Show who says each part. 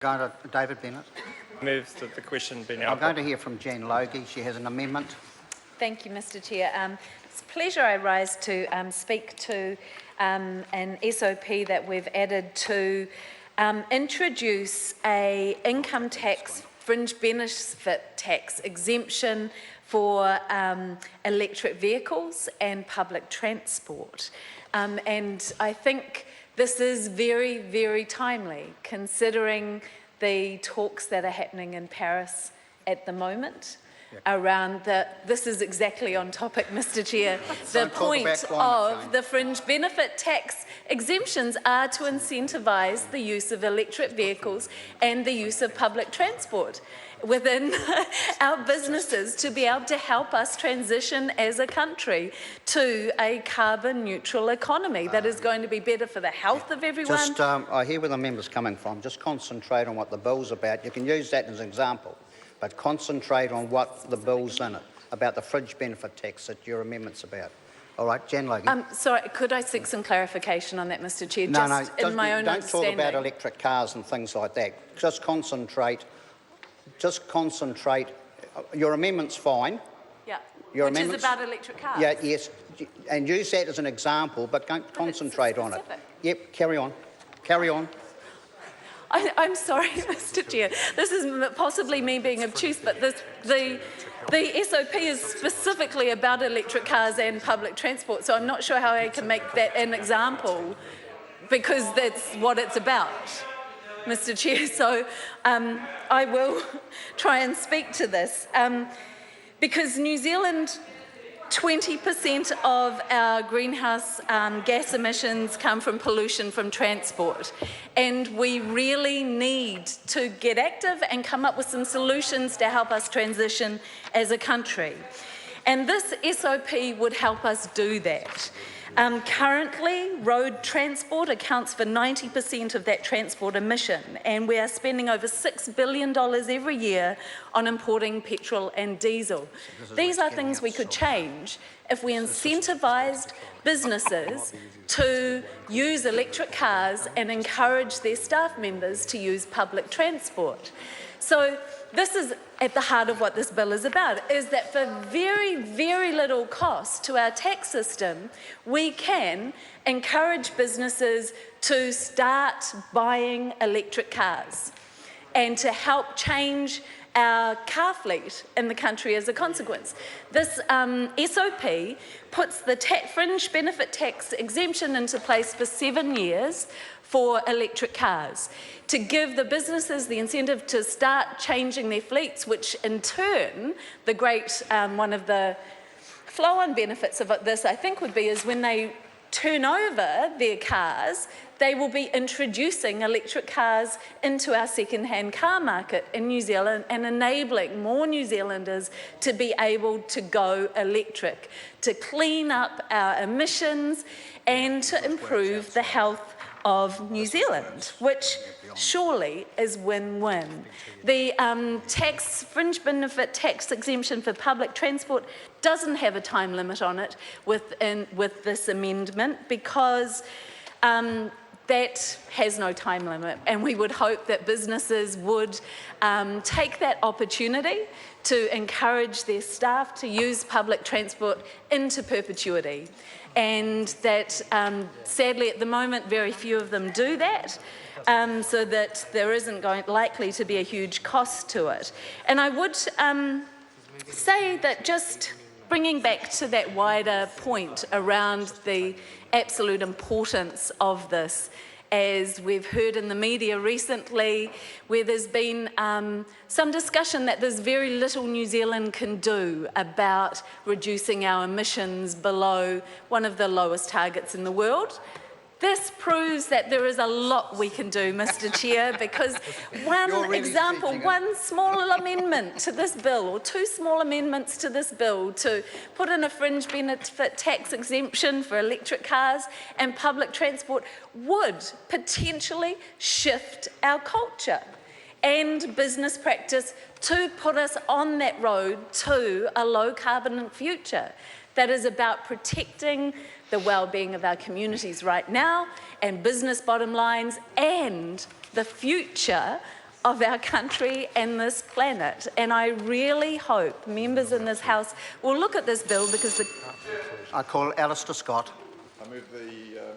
Speaker 1: Going to David Bennett.
Speaker 2: Move that the question be now.
Speaker 1: I'm going to hear from Jen Logie. She has an amendment.
Speaker 3: Thank you, Mr Chair. It's a pleasure I rise to speak to an SOP that we've added to introduce a income tax fringe benefit tax exemption for electric vehicles and public transport. And I think this is very, very timely, considering the talks that are happening in Paris at the moment around this is exactly on topic, Mr Chair. The point of the fringe benefit tax exemptions are to incentivise the use of electric vehicles and the use of public transport within our businesses to be able to help us transition as a country to a carbon neutral economy that is going to be better for the health of everyone.
Speaker 1: Just, I hear where the member's coming from. Just concentrate on what the bill's about. You can use that as an example, but concentrate on what the bill's in it, about the fringe benefit tax that your amendment's about. All right, Jen Logie.
Speaker 3: Sorry, could I seek some clarification on that, Mr Chair?
Speaker 1: No,
Speaker 3: just in my own
Speaker 1: don't
Speaker 3: understanding.
Speaker 1: talk about electric cars and things like that. Just concentrate. Just concentrate. Your amendment's fine.
Speaker 3: Yeah.
Speaker 1: Your
Speaker 3: Which is about electric cars.
Speaker 1: Yeah, yes. And use that as an example, but don't concentrate on it. Yep, carry on. Carry on.
Speaker 3: I'm sorry, Mr Chair. This is possibly me being obtuse, but the SOP is specifically about electric cars and public transport, so I'm not sure how I can make that an example, because that's what it's about, Mr Chair. So I will try and speak to this. Because New Zealand, 20% of our greenhouse gas emissions come from pollution from transport. And we really need to get active and come up with some solutions to help us transition as a country. And this SOP would help us do that. Currently, road transport accounts for 90% of that transport emission, and we are spending over $6 billion every year on importing petrol and diesel. These are things we could change if we incentivised businesses to use electric cars and encourage their staff members to use public transport. So this is at the heart of what this bill is about, is that for very, very little cost to our tax system, we can encourage businesses to start buying electric cars and to help change our car fleet in the country as a consequence. This SOP puts the fringe benefit tax exemption into place for 7 years for electric cars, to give the businesses the incentive to start changing their fleets, which in turn, the great, one of the flow-on benefits of this, I think, would be is when they turn over their cars, they will be introducing electric cars into our second-hand car market in New Zealand and enabling more New Zealanders to be able to go electric, to clean up our emissions and to improve the health of New Zealand, which surely is win-win. The fringe benefit tax exemption for public transport doesn't have a time limit on it with this amendment, because that has no time limit, and we would hope that businesses would take that opportunity to encourage their staff to use public transport into perpetuity. And that, sadly, at the moment, very few of them do that, so that there isn't likely to be a huge cost to it. And I would say that, just bringing back to that wider point around the absolute importance of this, as we've heard in the media recently, where there's been some discussion that there's very little New Zealand can do about reducing our emissions below one of the lowest targets in the world. This proves that there is a lot we can do, Mr Chair, because one small amendment to this bill, or two small amendments to this bill, to put in a fringe benefit tax exemption for electric cars and public transport, would potentially shift our culture and business practice to put us on that road to a low carbon future that is about protecting the well-being of our communities right now and business bottom lines and the future of our country and this planet. And I really hope members in this House will look at this bill because
Speaker 1: I call Alistair Scott.
Speaker 4: I move the